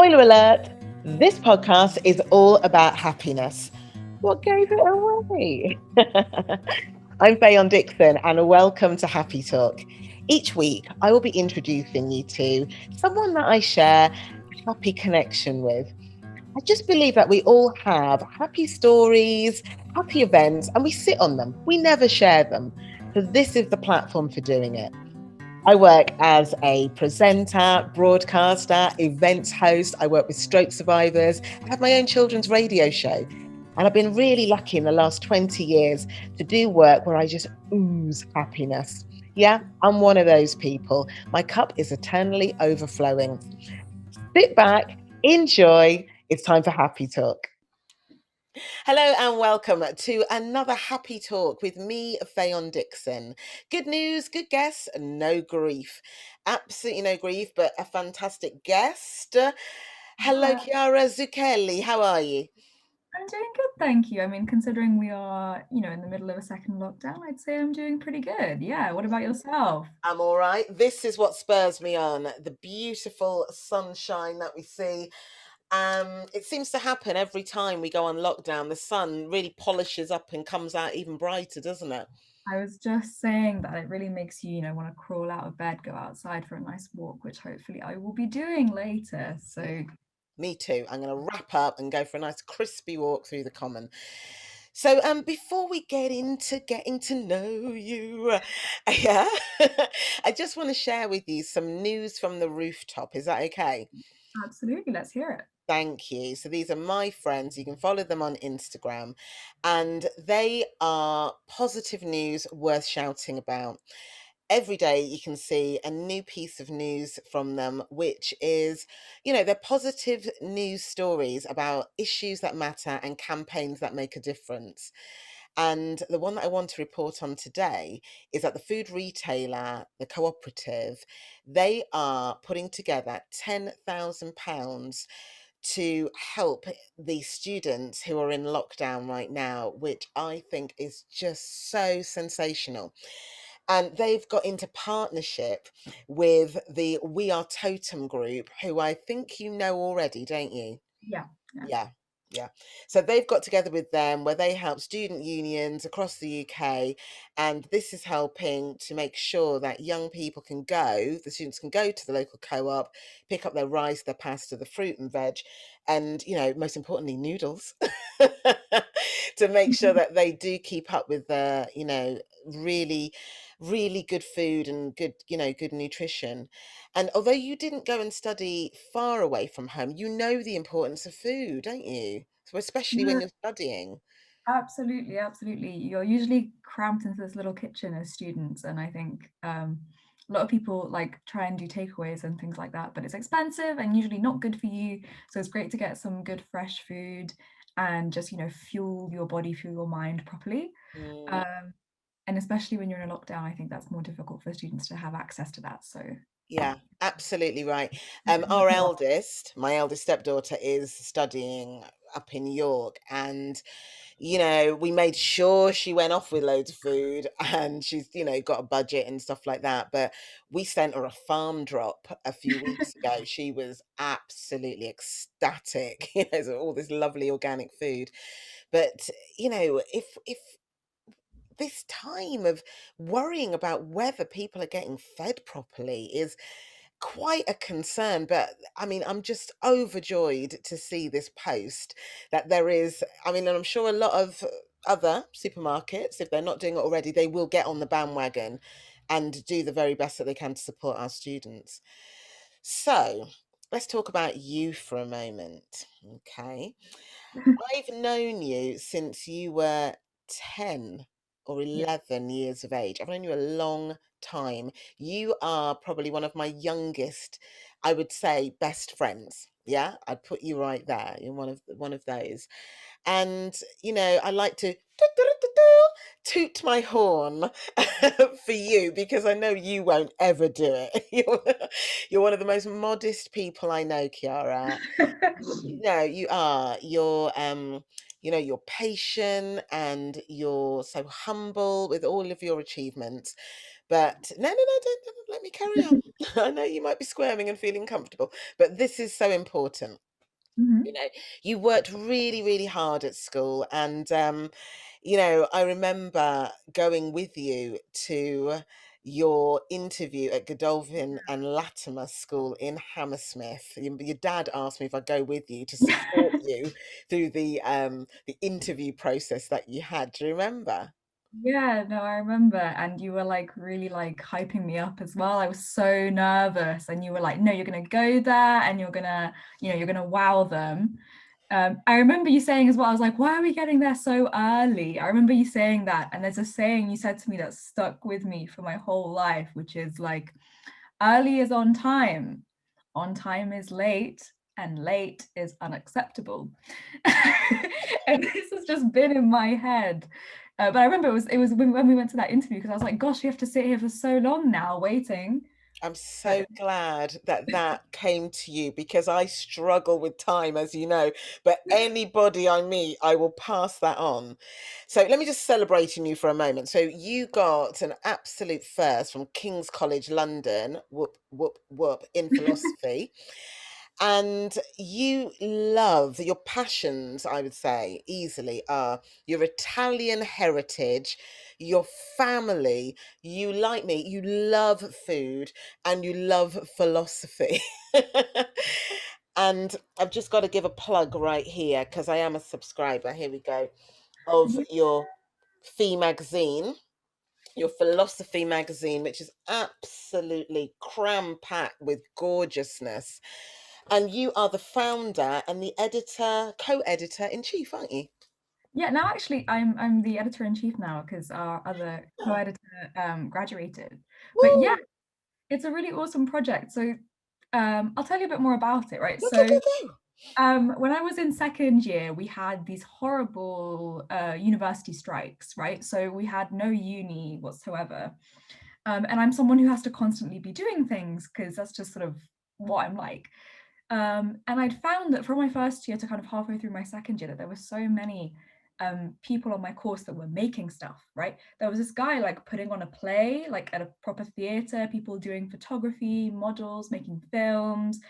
Spoiler alert, this podcast is all about happiness. What gave it away? I'm Fayon Dixon and welcome to Happy Talk. Each week, I will be introducing you to someone that I share a happy connection with. I just believe that we all have happy stories, happy events, and we sit on them. We never share them. So this is the platform for doing it. I work as a presenter, broadcaster, events host. I work with stroke survivors. I have my own children's radio show. And I've been really lucky in the last 20 years to do work where I just ooze happiness. Yeah, I'm one of those people. My cup is eternally overflowing. Sit back, enjoy. It's time for Happy Talk. Hello and welcome to another Happy Talk with me, Fayon Dixon. Good news, good guests, no grief. Absolutely no grief, but a fantastic guest. Hello, Hi, Chiara Zucchelli. How are you? I'm doing good, thank you. I mean, considering we are, in the middle of a second lockdown, I'd say I'm doing pretty good. Yeah, what about yourself? I'm all right. This is what spurs me on. The beautiful sunshine that we see. It seems to happen every time we go on lockdown. The sun really polishes up and comes out even brighter, doesn't it? I was just saying that it really makes you, want to crawl out of bed, go outside for a nice walk, which hopefully I will be doing later. So, Me too. I'm going to wrap up and go for a nice crispy walk through the common. So, before we get into getting to know you, yeah, I just want to share with you some news from the rooftop. Is that okay? absolutely, let's hear it. Thank you. So these are my friends. You can follow them on Instagram, and they are positive news worth shouting about. Every day you can see a new piece of news from them, which is, they're positive news stories about issues that matter and campaigns that make a difference. And the one that I want to report on today is that the food retailer, the cooperative, they are putting together £10,000 to help the students who are in lockdown right now, which I think is just so sensational. And they've got into partnership with the We Are Totem group, who I think you know already, don't you? Yeah, yeah. Yeah. Yeah. So they've got together with them where they help student unions across the UK. And this is helping to make sure that young people can go, the students can go to the local co op, pick up their rice, their pasta, the fruit and veg, and, most importantly, noodles to make sure that they do keep up with the, really, really good food and good, good nutrition. And although you didn't go and study far away from home, you know the importance of food, don't you? So especially when Yeah, you're studying. absolutely, absolutely. You're usually cramped into this little kitchen as students, and I think a lot of people like try and do takeaways and things like that, but it's expensive and usually not good for you. So it's great to get some good fresh food and just fuel your body, fuel your mind properly. Mm, Um, and especially when you're in a lockdown, I think that's more difficult for students to have access to that. So yeah, absolutely right. it means Our a lot. eldest, my eldest stepdaughter, is studying up in York, and we made sure she went off with loads of food and she's, got a budget and stuff like that. But we sent her a farm drop a few weeks ago. She was absolutely ecstatic, so all this lovely organic food. But, if this time of worrying about whether people are getting fed properly is quite a concern. But I mean, I'm just overjoyed to see this post that there is. I mean, and I'm sure a lot of other supermarkets, if they're not doing it already, they will get on the bandwagon and do the very best that they can to support our students. So let's talk about you for a moment. Okay. I've known you since you were 10 or Yeah. 11 years of age. I've known you a long time. You are probably one of my youngest, I would say, best friends. Yeah, I'd put you right there. You're one of those. And I like to toot my horn for you because I know you won't ever do it. You're one of the most modest people I know, Chiara. No, you are. You're patient and you're so humble with all of your achievements. But no, no, no, don't let me carry on. I know you might be squirming and feeling comfortable, but this is so important. You Mhm. know, you worked really, really hard at school, and you know, I remember going with you to your interview at Godolphin and Latimer School in Hammersmith. Your dad asked me if I'd go with you to support you through the interview process that you had. Do you remember? Yeah, no, I remember. And you were like really like hyping me up as well. I was so nervous. And you were like, no, you're gonna go there and you're gonna, you're gonna wow them. I remember you saying as well, I was like, why are we getting there so early? I remember you saying that. And there's a saying you said to me that stuck with me for my whole life, which is like, early is on time is late, and late is unacceptable. And this has just been in my head. But I remember it was when we went to that interview, because I was like, gosh, we have to sit here for so long now waiting. I'm But so glad that that came to you because I struggle with time, as you know. But anybody I meet, I will pass that on. So let me just celebrate in you for a moment. So you got an absolute first from King's College London, whoop, whoop, whoop, in philosophy. And you love your passions, I would say, easily are your Italian heritage, your family. You, like me, you love food and you love philosophy. And I've just got to give a plug right here because I am a subscriber. Here we go. Of your Fee magazine, your philosophy magazine, which is absolutely cram packed with gorgeousness. And you are the founder and the editor, co-editor in chief, aren't you? yeah, now actually I'm the editor in chief now because our other Oh, co-editor graduated. But yeah, woo! it's a really awesome project. So I'll tell you a bit more about it, right? Go, go, So go, go. when I was in second year, we had these horrible university strikes, right? So we had no uni whatsoever. And I'm someone who has to constantly be doing things because that's just sort of what I'm like. And I'd found that from my first year to kind of halfway through my second year, that there were so many people on my course that were making stuff, right? There was this guy like putting on a play, like at a proper theater, people doing photography, models, making films.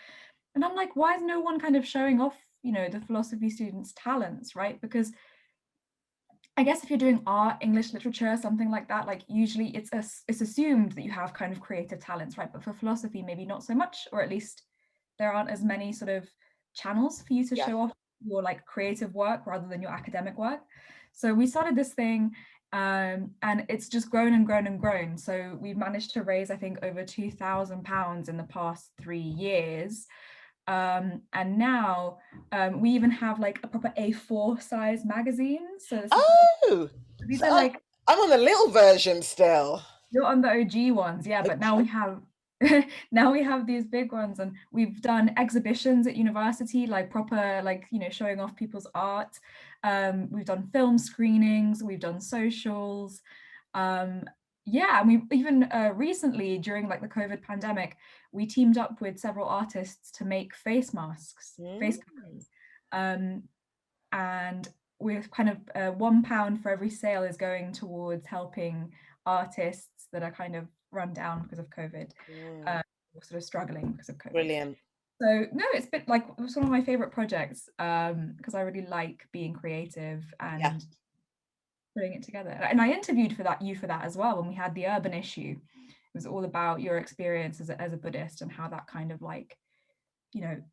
And I'm like, why is no one kind of showing off, the philosophy students' talents, right? Because I guess if you're doing art, English literature, something like that, like usually it's assumed that you have kind of creative talents, right? But for philosophy, maybe not so much, or at least there aren't as many sort of channels for you to Yeah. show off your like creative work rather than your academic work. So we started this thing, and it's just grown and grown and grown. So we've managed to raise, I think, over £2,000 in the past 3 years. And now we even have like a proper A4 size magazine. So this is Oh, these so are like, I'm on the little version still. you're on the OG ones, yeah, but now Okay. we have now we have these big ones, and we've done exhibitions at university, like proper, like, showing off people's art. We've done film screenings, we've done socials. Um, yeah, and we even recently during like the COVID pandemic, we teamed up with several artists to make face masks, face Mm. coverings. Um, and we're kind of £1 for every sale is going towards helping artists that are kind of run down because of COVID, Mm. or sort of struggling because of COVID. Brilliant. So no, it's been like it was one of my favorite projects because I really like being creative Yeah. and putting it together. And I interviewed for that as well when we had the urban issue. It was all about your experience as a Buddhist and how that kind of like,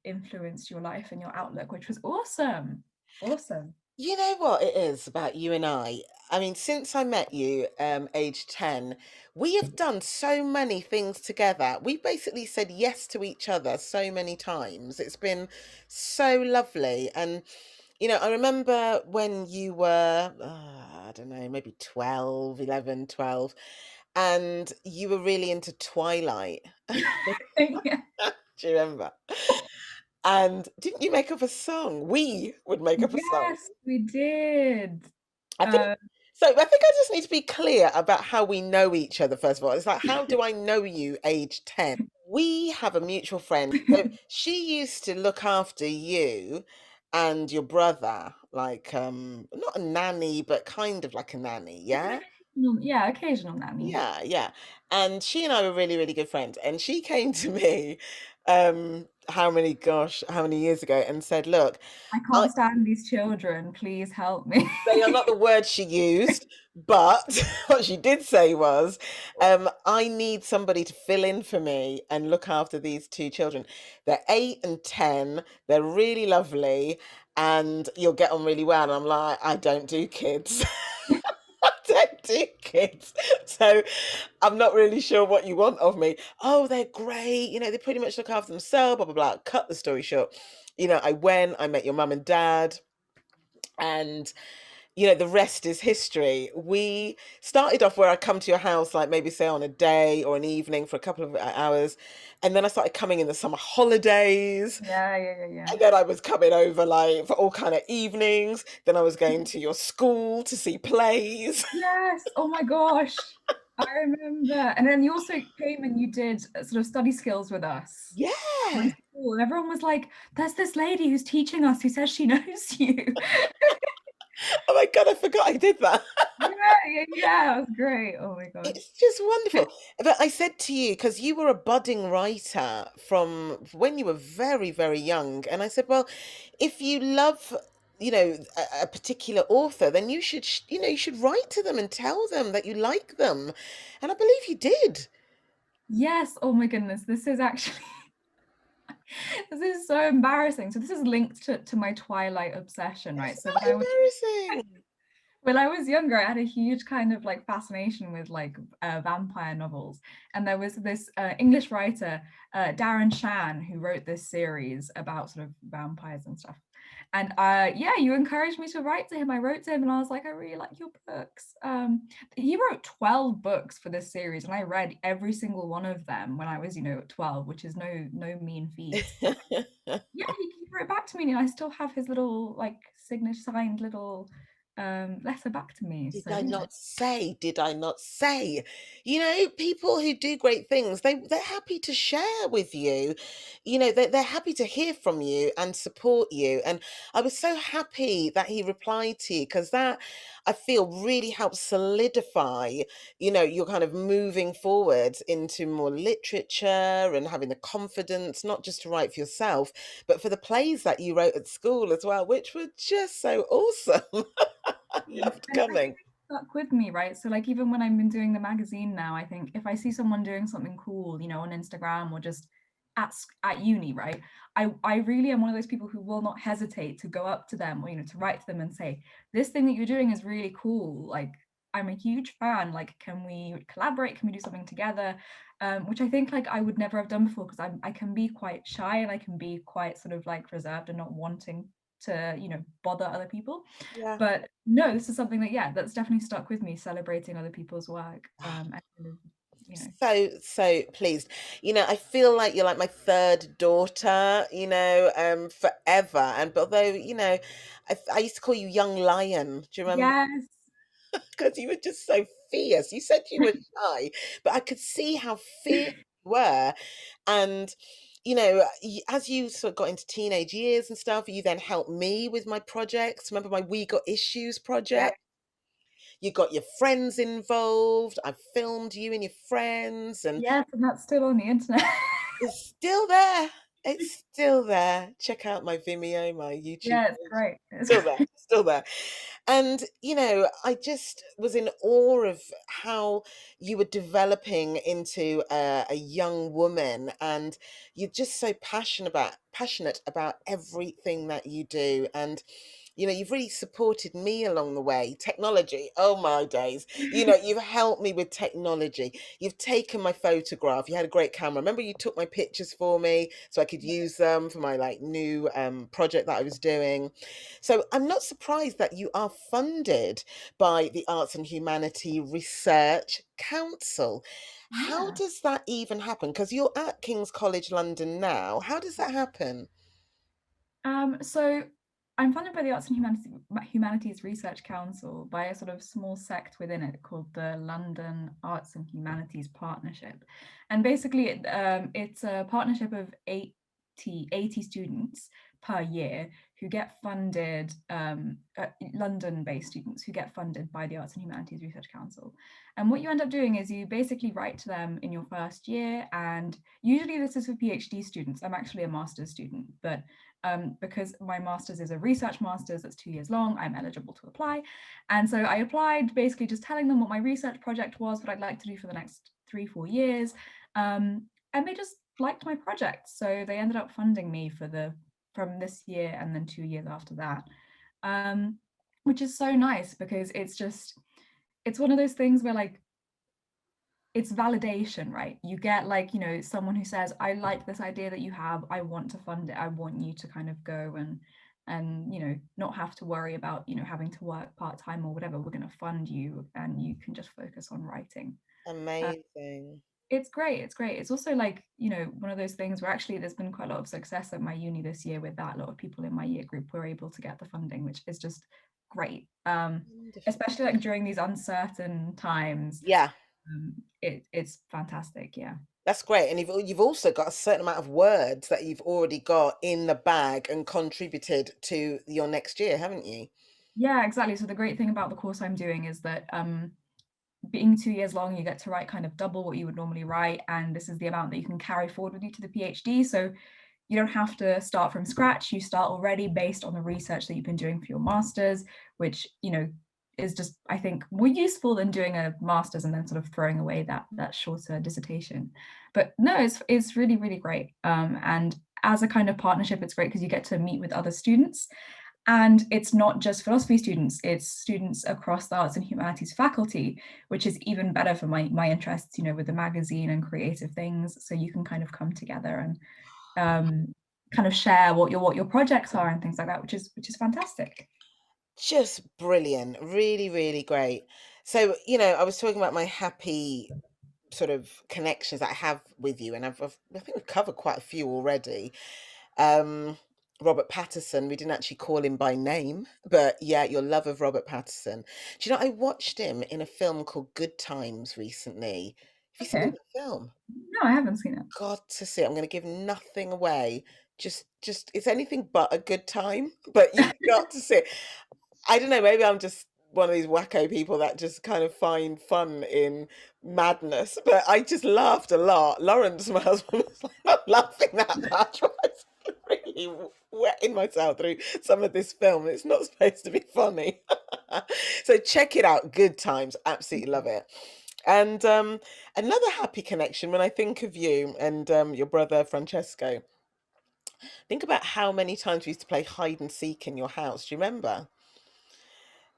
influenced your life and your outlook, which was awesome. Awesome. You know what it is about you and I? I mean, since I met you, age 10, we have done so many things together. We basically said yes to each other so many times. It's been so lovely. And, you know, I remember when you were, I don't know, maybe 12, 11, 12, and you were really into Twilight. Yeah. Do you remember? And didn't you make up a song? We would make up a song. Yes, we did. I think Uh, so. I think I just need to be clear about how we know each other, first of all. It's like, how do I know you age 10? We have a mutual friend. So she used to look after you and your brother, like not a nanny, but kind of like a nanny, yeah? Yeah, occasional nanny. Yeah. And she and I were really, really good friends. And she came to me, how many years ago, and said, look, I I, can't stand these children. Please help me. they are not the words she used, but what she did say was, I need somebody to fill in for me and look after these two children. They're 8 and 10. They're really lovely, and you'll get on really well. And I'm like, I don't do kids. I don't do kids. So I'm not really sure what you want of me. Oh, they're great. They pretty much look after themselves, blah, blah, blah. Cut the story short. I met your mum and dad, and the rest is history. We started off where I come to your house, like maybe say on a day or an evening for a couple of hours. And then I started coming in the summer holidays. Yeah. And then I was coming over like for all kind of evenings. Then I was going to your school to see plays. Yes. Oh my gosh. I remember. And then you also came and you did sort of study skills with us at my Yeah. school. And everyone was like, there's this lady who's teaching us who says she knows you. Oh my God, I forgot I did that. Yeah. It was great. Oh my gosh. It's just wonderful. But I said to you, because you were a budding writer from when you were very, very young, and I said, well, if you love, a particular author, then you should, you should write to them and tell them that you like them. And I believe you did. Yes. Oh my goodness. This is actually this is so embarrassing. So this is linked to my Twilight obsession, right? It's So not embarrassing. when I was younger, I had a huge kind of like fascination with like vampire novels. And there was this English writer, Darren Shan, who wrote this series about sort of vampires and stuff. And yeah, you encouraged me to write to him. I wrote to him and I was like, I really like your books. He wrote 12 books for this series, and I read every single one of them when I was, 12, which is no mean feat. Yeah, he wrote back to me, and I still have his little like signature signed little letter back to me. Did So I yeah. not say? Did I not say? People who do great things, they're happy to share with you. They're happy to hear from you and support you. And I was so happy that he replied to you, because that, I feel, really helps solidify, your kind of moving forward into more literature and having the confidence, not just to write for yourself, but for the plays that you wrote at school as well, which were just so awesome. I loved And I think coming. it stuck with me, right? So like even when I've been doing the magazine now, I think if I see someone doing something cool, on Instagram or just at uni, right? I really am one of those people who will not hesitate to go up to them or to write to them and say, this thing that you're doing is really cool. Like I'm a huge fan. Like, can we collaborate? Can we do something together? Which I think like I would never have done before, because I can be quite shy and I can be quite sort of like reserved and not wanting to bother other people. Yeah. But no, this is something that, yeah, that's definitely stuck with me, celebrating other people's work. And kind of, So pleased. I feel like you're like my third daughter, forever. And but although, I used to call you Young Lion. Do you remember? yes, Because you were just so fierce. You said you were shy, but I could see how fierce you were. And, as you sort of got into teenage years and stuff, you then helped me with my projects. Remember my We Got Issues yeah, project? You got your friends involved. I filmed you and your friends, and yes, and that's still on the internet. it's still there. It's still there. Check out my Vimeo, my YouTube Yeah, it's page. great. It's Still there, great. still there. And, I just was in awe of how you were developing into a young woman, and you're just so passionate about everything that you do. And, you've really supported me along the way. Technology, oh my days. You've helped me with technology. You've taken my photograph. You had a great camera. Remember, you took my pictures for me so I could use them for my like new project that I was doing. So I'm not surprised that you are funded by the Arts and Humanity Research Council. How Yeah. does that even happen? Because you're at King's College London now. How does that happen? So I'm funded by the Arts and Humanities Research Council by a sort of small sect within it called the London Arts and Humanities Partnership. And basically, it's a partnership of 80 students per year who get funded, London-based students who get funded by the Arts and Humanities Research Council. And what you end up doing is you basically write to them in your first year, and usually this is for PhD students. I'm actually a master's student, but because my master's is a research master's that's 2 years long, I'm eligible to apply. And so I applied, basically just telling them what my research project was, what I'd like to do for the next 3-4 years. And they just liked my project. So they ended up funding me from this year and then 2 years after that, which is so nice, because it's one of those things where, like, it's validation, right? You get, like, someone who says, I like this idea that you have, I want to fund it, I want you to kind of go and not have to worry about having to work part-time or whatever. We're going to fund you and you can just focus on writing. Amazing. It's great. It's also, like, one of those things where actually there's been quite a lot of success at my uni this year with that. A lot of people in my year group were able to get the funding, which is just great. Especially, like, during these uncertain times. Yeah. It's fantastic. Yeah. That's great. And you've also got a certain amount of words that you've already got in the bag and contributed to your next year, haven't you? Yeah, exactly. So the great thing about the course I'm doing is that being 2 years long, you get to write kind of double what you would normally write, and this is the amount that you can carry forward with you to the PhD. So you don't have to start from scratch. You start already based on the research that you've been doing for your master's, which is just, I think, more useful than doing a master's and then sort of throwing away that shorter dissertation. But no, it's really, really great. And as a kind of partnership, it's great because you get to meet with other students. And it's not just philosophy students, it's students across the arts and humanities faculty, which is even better for my interests, with the magazine and creative things. So you can kind of come together and kind of share what your projects are and things like that, which is fantastic. Just brilliant. Really, really great. So, I was talking about my happy sort of connections that I have with you, and I think we've covered quite a few already. Robert Patterson, we didn't actually call him by name, but yeah, your love of Robert Patterson. Do you know, I watched him in a film called Good Times recently. Have you seen Okay. the film? No, I haven't seen it. Got to see it. I'm going to give nothing away. Just it's anything but a good time, but you've got to see it. I don't know, maybe I'm just one of these wacko people that just kind of find fun in madness, but I just laughed a lot. Lawrence, my husband, was like, not laughing that much. I was really wetting myself through some of this film. It's not supposed to be funny. So check it out. Good Times. Absolutely love it. And another happy connection when I think of you and your brother Francesco. Think about how many times we used to play hide and seek in your house. Do you remember?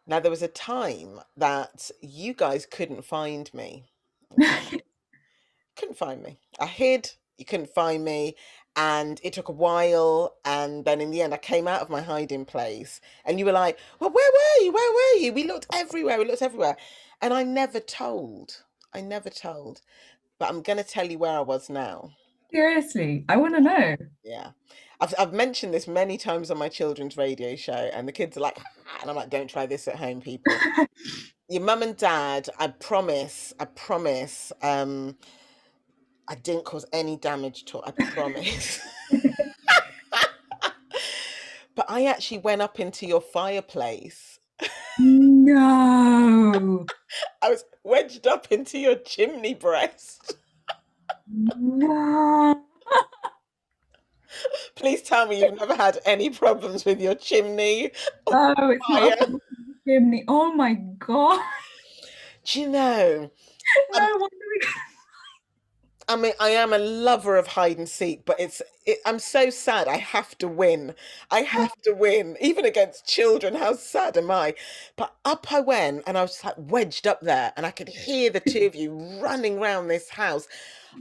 Now, there was a time that you guys couldn't find me. Okay. Couldn't find me. I hid, you couldn't find me. And it took a while. And then in the end, I came out of my hiding place. And you were like, well, where were you? Where were you? We looked everywhere. We looked everywhere. And I never told. I never told. But I'm going to tell you where I was now. Seriously, I want to know. Yeah. I've mentioned this many times on my children's radio show, and the kids are like, "Ah," and I'm like, don't try this at home, people. Your mum and dad, I promise, I didn't cause any damage to it, I promise. But I actually went up into your fireplace. No. I was wedged up into your chimney breast. No. Please tell me you've never had any problems with your chimney or Oh, it's not a fire. problem with the chimney. Oh my God. Do you know? No wonder we I mean, I am a lover of hide and seek, but I'm so sad. I have to win. I have to win, even against children. How sad am I? But up I went, and I was like wedged up there, and I could hear the two of you running around this house.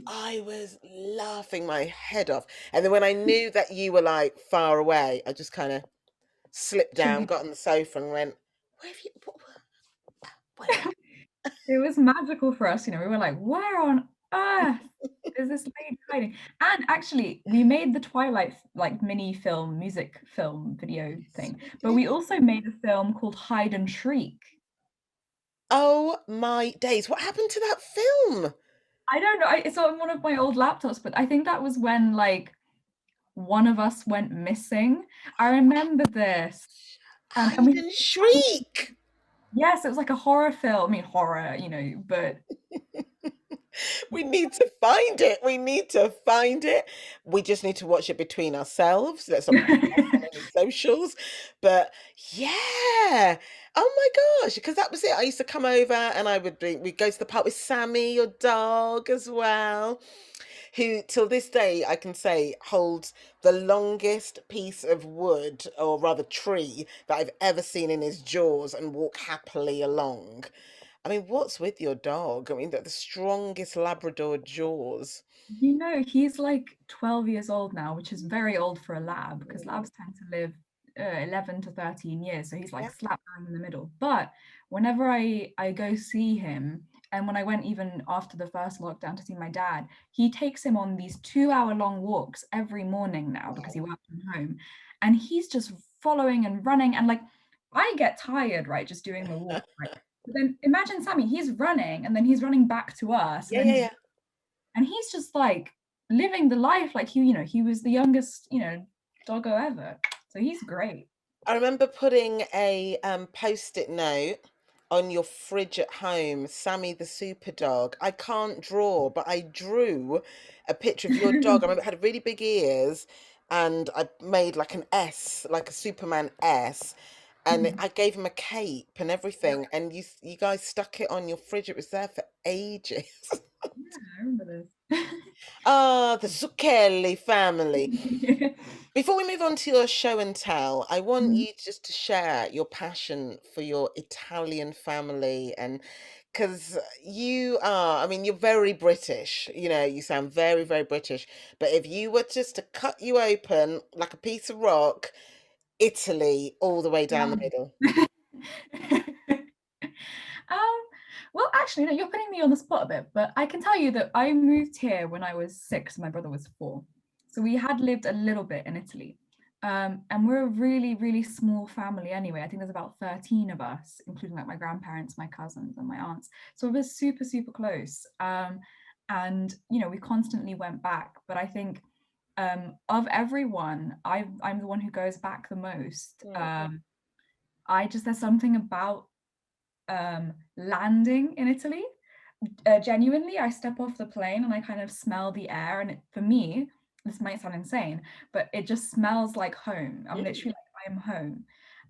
I was laughing my head off. And then when I knew that you were like far away, I just kind of slipped down, should got on the sofa, and went, "Where have you? Where?" It was magical for us, we were like, where on earth is this lady hiding? And actually, we made the Twilight like mini film, music film video thing, but we also made a film called Hide and Shriek. Oh my days! What happened to that film? I don't know, it's on one of my old laptops, but I think that was when, like, one of us went missing. I remember this. And Hide we and shriek. yes, it was like a horror film. I mean, horror, but We need to find it. We need to find it. We just need to watch it between ourselves. Let's not post on any socials. But yeah. Oh my gosh. Because that was it. I used to come over and we'd go to the park with Sammy, your dog, as well, who till this day I can say holds the longest piece of wood, or rather tree, that I've ever seen in his jaws and walk happily along. I mean, what's with your dog? I mean, the strongest Labrador jaws. he's like 12 years old now, which is very old for a lab because Mm, labs tend to live 11 to 13 years. So he's like yeah. slap bang in the middle. But whenever I go see him, and when I went even after the first lockdown to see my dad, he takes him on these 2 hour long walks every morning now because he Wow. works from home. And he's just following and running. And like, I get tired, right, just doing the walk, right? But then imagine Sammy, he's running and then he's running back to us and Yeah, then yeah, he's yeah. and he's just like living the life like he was the youngest, doggo ever. So he's great. I remember putting a post-it note on your fridge at home, Sammy the super dog. I can't draw, but I drew a picture of your dog. I remember it had really big ears, and I made like an S, like a Superman S, and Mhm. I gave him a cape and Yeah, everything. And you guys stuck it on your fridge. It was there for ages. I remember this. Ah, the Zucchelli family. Before we move on to your show and tell, I want Mhm. you just to share your passion for your Italian family, and because you are, I mean, you're very British, you sound very, very British. But if you were just to cut you open like a piece of rock, Italy all the way down the Yum. middle. Um, well, actually, no, you're putting me on the spot a bit, but I can tell you that I moved here when I was 6, my brother was 4. So we had lived a little bit in Italy. And we're a really, really small family anyway. I think there's about 13 of us, including like my grandparents, my cousins, and my aunts. So we're super, super close. And we constantly went back. But I think of everyone, I'm the one who goes back the most. Mm. There's something about landing in Italy. Genuinely, I step off the plane and I kind of smell the air, and for me, this might sound insane, but it just smells like home. I'm Mm. literally like, I am home.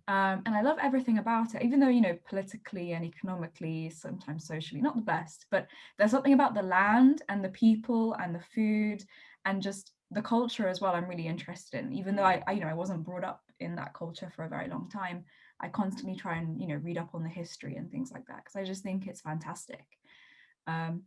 And I love everything about it, even though, politically and economically, sometimes socially, not the best, but there's something about the land and the people and the food and just the culture as well I'm really interested in, even though I wasn't brought up in that culture for a very long time. I constantly try and, read up on the history and things like that because I just think it's fantastic. Um,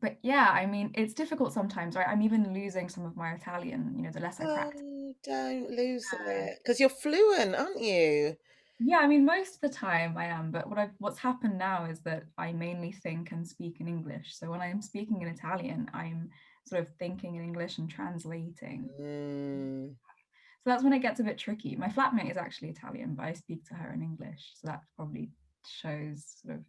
but yeah, I mean, it's difficult sometimes, right? I'm even losing some of my Italian, the less I practice. Oh, don't lose it. Because you're fluent, aren't you? Yeah, I mean, most of the time I am, but what's happened now is that I mainly think and speak in English. So when I'm speaking in Italian, I'm sort of thinking in English and translating. Mm. So that's when it gets a bit tricky. My flatmate is actually Italian, but I speak to her in English. So that probably shows sort of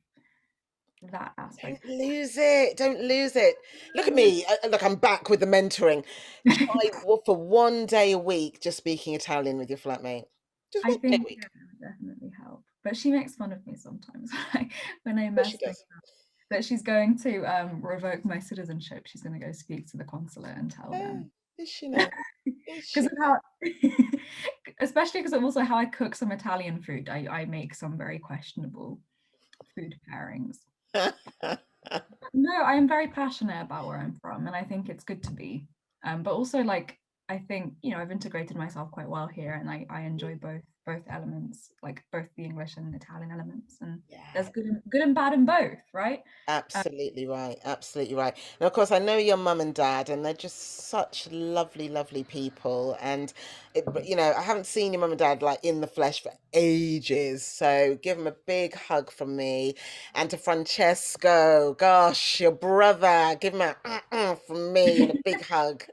that aspect. Don't lose it. Don't lose it. Look at me. Look, I'm back with the mentoring. Try for one day a week just speaking Italian with your flatmate. Just I one day a think week. yeah, it would definitely help. But she makes fun of me sometimes when I Of course she mess things does. up. That she's going to revoke my citizenship. She's going to go speak to the consulate and tell Oh, them is she now? Is because she of now? how, especially because of also how I cook some Italian food. I make some very questionable food pairings. No, I am very passionate about where I'm from, and I think it's good to be. But also, like, I think I've integrated myself quite well here, and I enjoy both elements, like both the English and Italian elements, and there's Yeah. good and bad in both, right? Absolutely right. Absolutely right. And of course, I know your mum and dad, and they're just such lovely, lovely people. And but, I haven't seen your mum and dad like in the flesh for ages. So give them a big hug from me, and to Francesco, gosh, your brother, give him a from me and a big hug.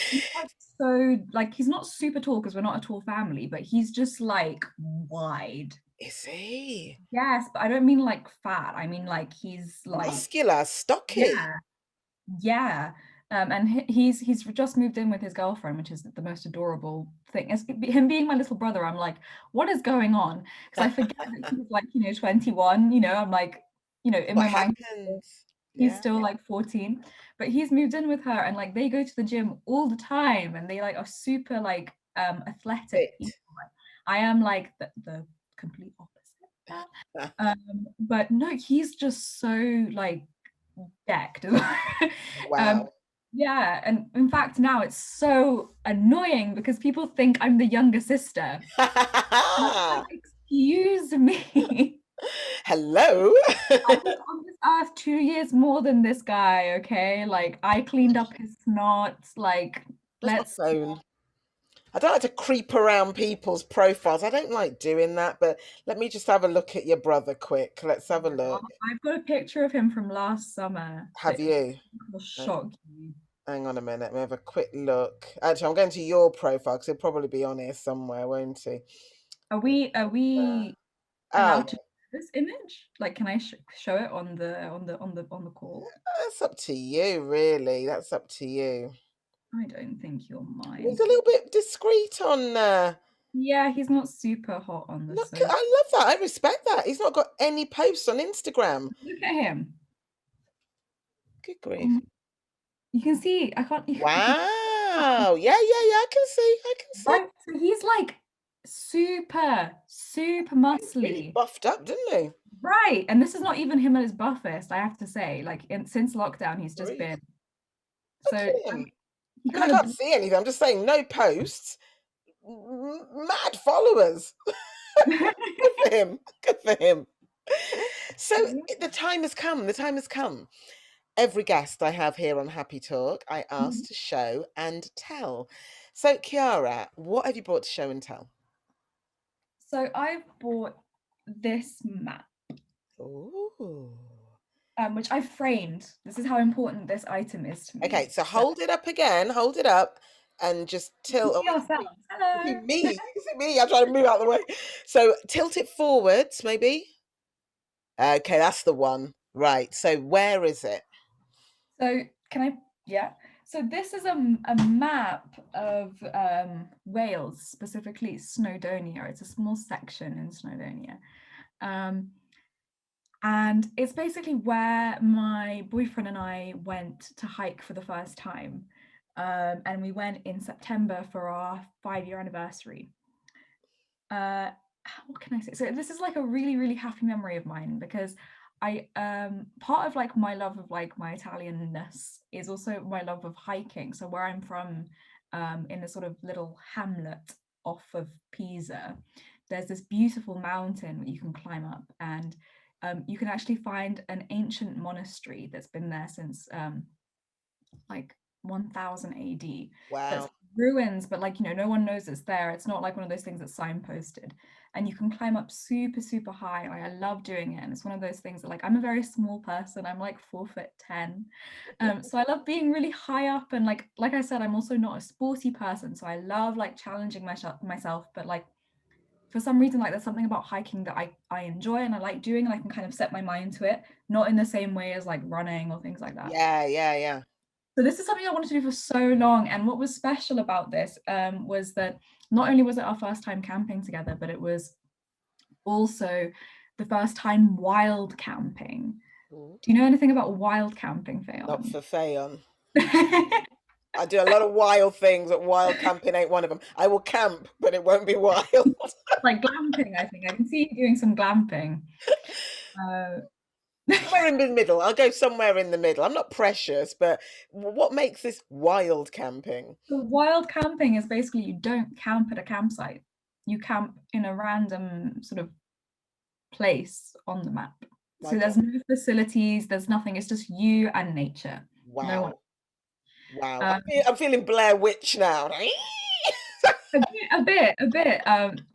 He's like so like he's not super tall because we're not a tall family, but he's just like wide. Is he Yes, but I don't mean like fat. I mean like he's like muscular, stocky? yeah, yeah. And he's just moved in with his girlfriend, which is the most adorable thing. As him being my little brother, I'm like, what is going on? Because I forget that he's like, 21, I'm like, in my mind, happens? he's Yeah. still like 14, but he's moved in with her, and like they go to the gym all the time, and they like are super like athletic people. I am like the complete opposite. But no, he's just so like decked. Wow. Yeah, and in fact now it's so annoying because people think I'm the younger sister. Like, excuse me. Hello. I was on this earth 2 years more than this guy, okay? Like, I cleaned up his snot, like, Where's my let's... phone? I don't like to creep around people's profiles. I don't like doing that, but let me just have a look at your brother quick. Let's have a look. I've got a picture of him from last summer Have you? will shock you. Hang on a minute. Let me have a quick look. Actually, I'm going to your profile because he'll probably be on here somewhere, won't he? Are we Oh, allowed to show this image? Like, can I show it on the call? that's up to you, really. That's up to you. I don't think you'll He's mind. a little bit discreet on Yeah, he's not super hot on the Look, social. I love that. I respect that. He's not got any posts on Instagram. Look at him. Good grief. You can see, I can't. Wow. Yeah, I can see. I can see. Right, so he's like super He's really muscly. buffed up, didn't he? Right, and this is not even him at his buffest, I have to say. Like, since lockdown, he's just Grief. been Look so. at I him. mean, he Because I kind of. can't see anything. I'm just saying, no posts. Mad followers. Good for him. Good for him. So the time has come. The time has come. Every guest I have here on Happy Talk, I ask to show and tell. So, Chiara, what have you brought to show and tell? So I've bought this map, Ooh. which I've framed. This is how important this item is to me. Okay, so hold it up again. Hold it up and just tilt. Oh, See ourselves. you see Hello. me. You can see me. I'm trying to move out of the way. So tilt it forwards, maybe. Okay, that's the one. Right. So where is it? So can I? Yeah. So this is a map of Wales, specifically Snowdonia. It's a small section in Snowdonia. And it's basically where my boyfriend and I went to hike for the first time. And we went in September for our 5-year anniversary. What can I say? So this is like a really, really happy memory of mine because I part of like my love of like my Italianness is also my love of hiking. So where I'm from, in a sort of little hamlet off of Pisa, there's this beautiful mountain that you can climb up, and you can actually find an ancient monastery that's been there since like 1000 AD. That's Wow. ruins, but like, no one knows it's there. It's not like one of those things that's signposted. And you can climb up super, super high. Like, I love doing it. And it's one of those things that like, I'm a very small person. I'm like 4'10". So I love being really high up. And like I said, I'm also not a sporty person. So I love like challenging myself. But like, for some reason, like there's something about hiking that I enjoy and I like doing, and I can kind of set my mind to it, not in the same way as like running or things like that. Yeah. So this is something I wanted to do for so long, and what was special about this was that not only was it our first time camping together, but it was also the first time wild camping. Ooh. Do you know anything about wild camping, Not Fayon? for Fayon. I do a lot of wild things, but wild camping ain't one of them. I will camp, but it won't be wild. Like glamping, I think. I can see you doing some glamping. Somewhere in the middle. I'll go somewhere in the middle. I'm not precious, but what makes this wild camping? So wild camping is basically you don't camp at a campsite. You camp in a random sort of place on the map. So there's no facilities, there's nothing. It's just you and nature. No one. Wow. I'm feeling Blair Witch now. A bit.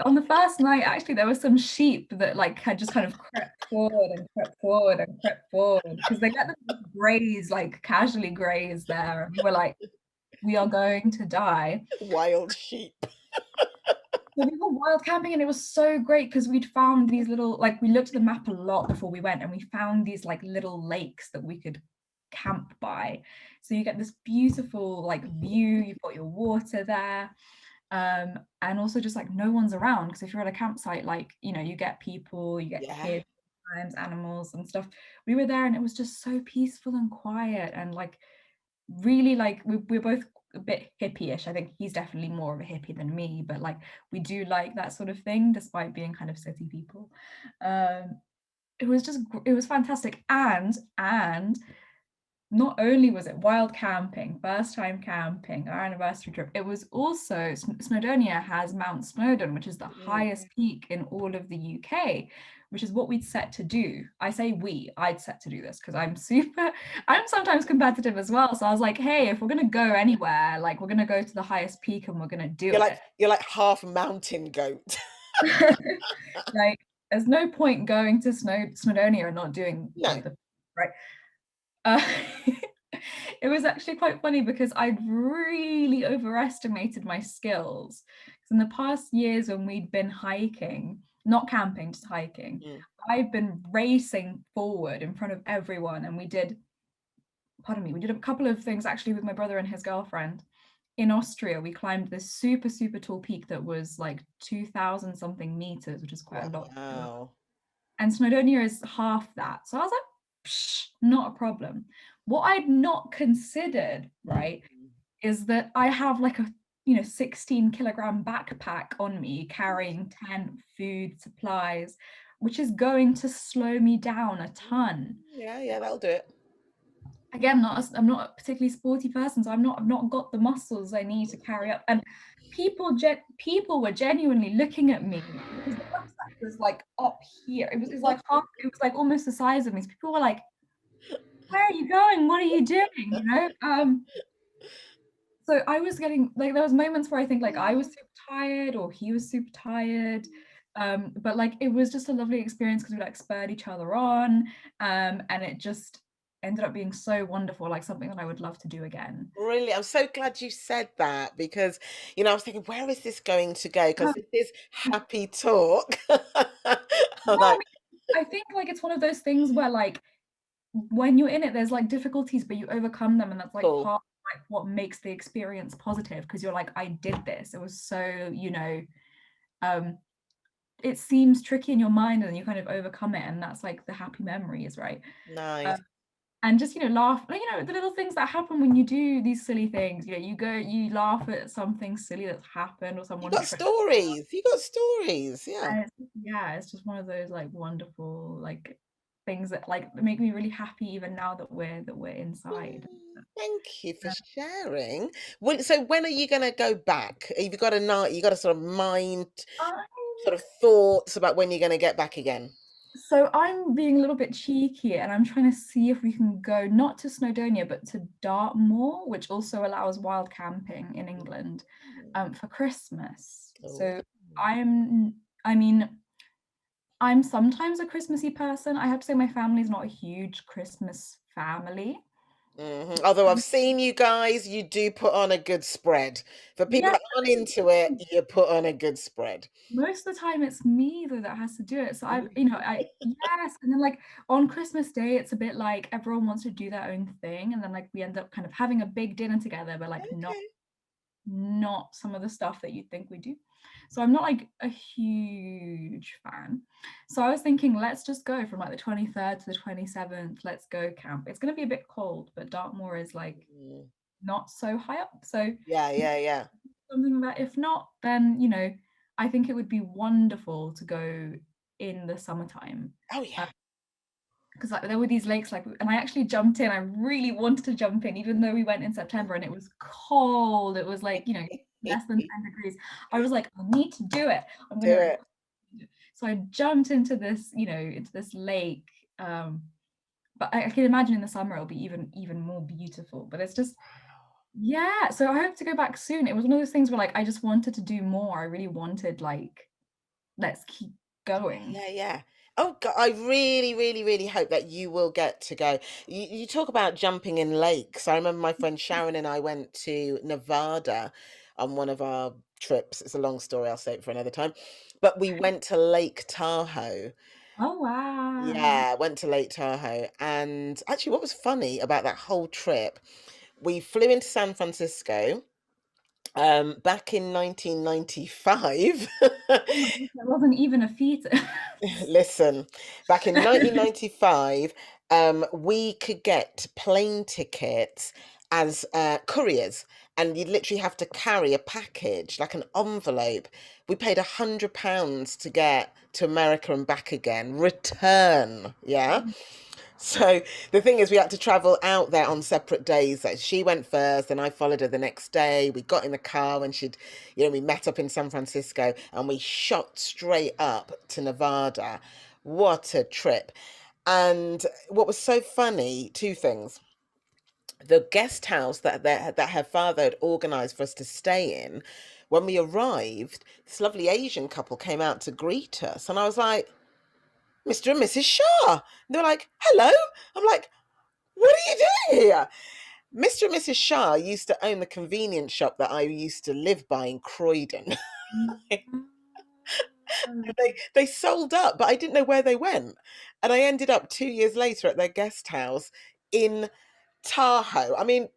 On the first night, actually, there were some sheep that like had just kind of crept forward and crept forward and crept forward because they let them graze, like casually graze there, and we were like, we are going to die. Wild sheep. So we were wild camping, and it was so great because we'd found these little, like, we looked at the map a lot before we went, and we found these like little lakes that we could camp by. So you get this beautiful like view, you've got your water there. And also just like no one's around, because if you're at a campsite, like, you know, you get people, you get Yeah. kids, sometimes animals and stuff. We were there and it was just so peaceful and quiet, and like really like we're both a bit hippie-ish. I think he's definitely more of a hippie than me, but like we do like that sort of thing despite being kind of city people. It was just, it was fantastic. And not only was it wild camping, first time camping, our anniversary trip, it was also Snowdonia has Mount Snowdon, which is the Mm. highest peak in all of the UK, which is what we'd set to do. I say I'd set to do this because I'm sometimes competitive as well. So I was like, hey, if we're gonna go anywhere, like we're gonna go to the highest peak and we're gonna do it. You're like half mountain goat. Like, there's no point going to Snowdonia and not doing No. like the right. Uh, it was actually quite funny because I'd really overestimated my skills. Because in the past years when we'd been hiking, not camping, just hiking, Mm. I've been racing forward in front of everyone. And we did a couple of things actually with my brother and his girlfriend. In Austria, we climbed this super, super tall peak that was like 2,000 something meters, which is quite a lot. Wow. And Snowdonia is half that. So I was like, psh, not a problem. What I'd not considered, right, is that I have like a 16-kilogram backpack on me carrying tent, food, supplies, which is going to slow me down a ton. Yeah, yeah, that'll do it. Again, I'm not a particularly sporty person, so I've not got the muscles I need to carry up. And people were genuinely looking at me because the rucksack was like up here. It was like half, it was like almost the size of me. So people were like, "Where are you going? What are you doing?" You know. So I was getting like, there was moments where I think like I was super tired or he was super tired. But like it was just a lovely experience because we like spurred each other on. And it just ended up being so wonderful, like something that I would love to do again. Really, I'm so glad you said that because, I was thinking, where is this going to go? Because Um, this is happy talk. I'm no, I like, mean, I think like it's one of those things where like when you're in it, there's like difficulties, but you overcome them, and that's like cool. part of, like what makes the experience positive, because you're like, I did this. It was so, um, it seems tricky in your mind and you kind of overcome it, and that's like the happy memories, right? Nice. And just laugh, the little things that happen when you do these silly things. You laugh at something silly that's happened, or You someone got tripped. stories. You got stories. Yeah. And it's just one of those like wonderful like things that like make me really happy even now that we're inside. Thank you for sharing. So when are you going to go back? Have you got a night? You got a sort of mind, sort of thoughts about when you're going to get back again? So I'm being a little bit cheeky and I'm trying to see if we can go not to Snowdonia but to Dartmoor, which also allows wild camping in England, for Christmas. Oh. So I mean, I'm sometimes a Christmassy person. I have to say my family's not a huge Christmas family. Although I've seen you guys, you do put on a good spread. For people Yes, that aren't into it, you put on a good spread. most of the time it's me though that has to do it. So I yes, and then like on Christmas Day, it's a bit like everyone wants to do their own thing, and then like we end up kind of having a big dinner together, but like Okay. not some of the stuff that you'd think we do. So I'm not like a huge fan. So I was thinking, let's just go from like the 23rd to the 27th. Let's go camp. It's going to be a bit cold, but Dartmoor is like Mm. not so high up. So Yeah, yeah, yeah. something that if not, then I think it would be wonderful to go in the summertime. Oh, yeah. Because like there were these lakes, like, and I actually jumped in. I really wanted to jump in, even though we went in September and it was cold. It was like, less than 10 degrees. I was like, I need to do it. I'm Do gonna. it. So I jumped into this, into this lake. But I can imagine in the summer it'll be even more beautiful. But it's just, yeah. So I hope to go back soon. It was one of those things where like I just wanted to do more. I really wanted like, let's keep going. Yeah, yeah. Oh God, I really, really, really hope that you will get to go. You talk about jumping in lakes. I remember my friend Sharon and I went to Nevada on one of our trips. It's a long story, I'll save it for another time. But we went to Lake Tahoe. Oh, wow. Yeah, went to Lake Tahoe. And actually, what was funny about that whole trip, we flew into San Francisco back in 1995. Oh my gosh, that wasn't even a fetus. Listen, back in 1995, we could get plane tickets as couriers, and you'd literally have to carry a package, like an envelope. We paid £100 to get to America and back again, return. Yeah. So the thing is, we had to travel out there on separate days. So she went first, and I followed her the next day. We got in the car, and we met up in San Francisco, and we shot straight up to Nevada. What a trip! And what was so funny, two things. The guest house that her father had organized for us to stay in, when we arrived, this lovely Asian couple came out to greet us, and I was like, Mr. and Mrs. Shah. And they were like, hello. I'm like, what are you doing here? Mr. and Mrs. Shah used to own the convenience shop that I used to live by in Croydon. They sold up, but I didn't know where they went. And I ended up 2 years later at their guest house in Tahoe. I mean,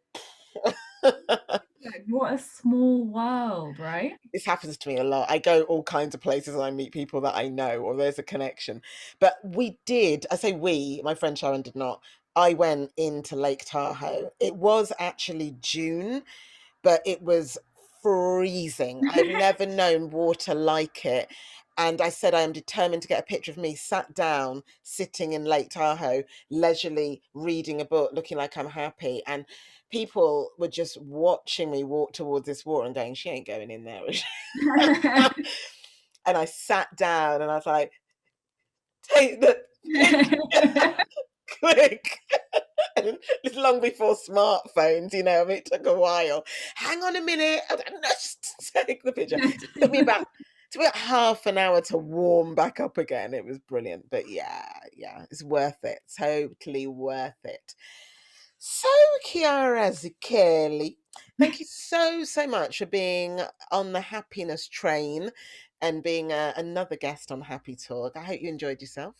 Like, what a small world, right? this happens to me a lot. I go all kinds of places and I meet people that I know or there's a connection. But we did, I say we, my friend Sharon did not. I went into Lake Tahoe. It was actually June, but it was freezing. I've never known water like it. And I said, I am determined to get a picture of me sat down, sitting in Lake Tahoe, leisurely reading a book, looking like I'm happy. And people were just watching me walk towards this water and going, she ain't going in there. And I sat down and I was like, take the picture quick. And it's long before smartphones, I mean, it took a while. Hang on a minute. I don't know, just take the picture. It took me about half an hour to warm back up again. It was brilliant. But yeah, it's worth it. Totally worth it. So, Chiara Zucchelli, thank you so much for being on the happiness train and being another guest on Happy Talk. I hope you enjoyed yourself.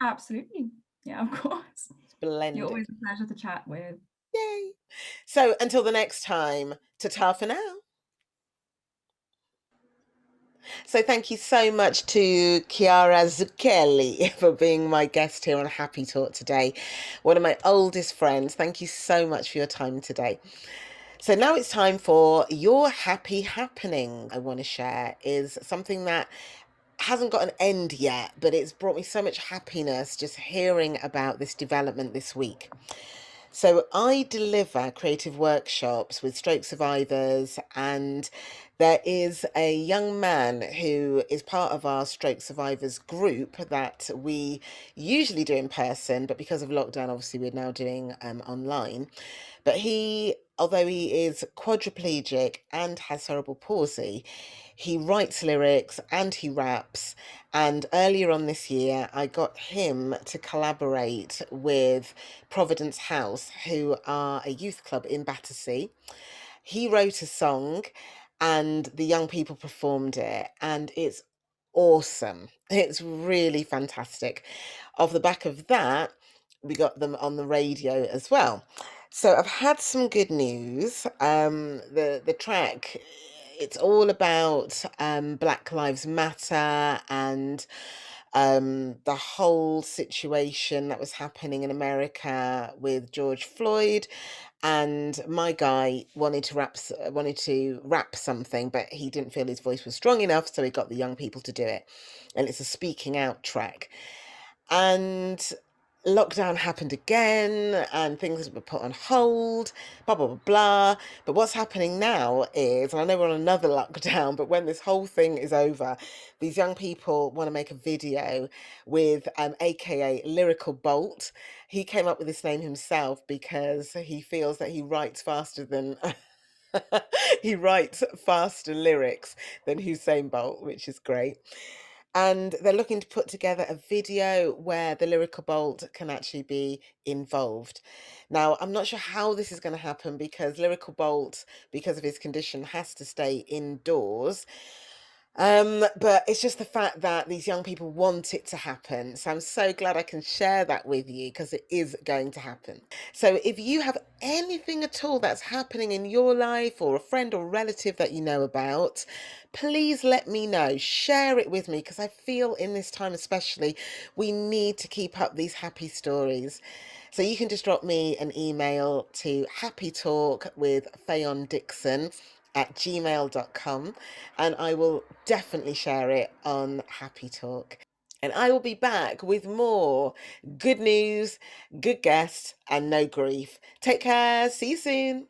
Absolutely. Yeah, of course. You're Splendid. always a pleasure to chat with. Yay. So until the next time, ta-ta for now. So thank you so much to Chiara Zucchelli for being my guest here on Happy Talk today. One of my oldest friends. Thank you so much for your time today. So now it's time for your happy happening. I want to share is something that hasn't got an end yet, but it's brought me so much happiness just hearing about this development this week. So I deliver creative workshops with stroke survivors, and there is a young man who is part of our stroke survivors group that we usually do in person, but because of lockdown, obviously we're now doing online. But although he is quadriplegic and has cerebral palsy, he writes lyrics and he raps. And earlier on this year, I got him to collaborate with Providence House, who are a youth club in Battersea. He wrote a song and the young people performed it, and it's awesome. It's really fantastic. Off the back of that, we got them on the radio as well. So I've had some good news. The track, it's all about Black Lives Matter and the whole situation that was happening in America with George Floyd. And my guy wanted to rap something, but he didn't feel his voice was strong enough, so he got the young people to do it. And it's a speaking out track. And lockdown happened again and things were put on hold, blah, blah, blah, blah. But what's happening now is, and I know we're on another lockdown, but when this whole thing is over, these young people want to make a video with AKA Lyrical Bolt. He came up with this name himself because he feels that he writes faster than he writes faster lyrics than Hussein Bolt, which is great. And they're looking to put together a video where the Lyrical Bolt can actually be involved. Now, I'm not sure how this is going to happen because Lyrical Bolt, because of his condition, has to stay indoors. But it's just the fact that these young people want it to happen. So I'm so glad I can share that with you because it is going to happen. So if you have anything at all that's happening in your life or a friend or relative that you know about, please let me know. Share it with me because I feel in this time especially, we need to keep up these happy stories. So you can just drop me an email to happytalkwithfayondixon@gmail.com and I will definitely share it on Happy Talk. And I will be back with more good news, good guests, and no grief. Take care. See you soon.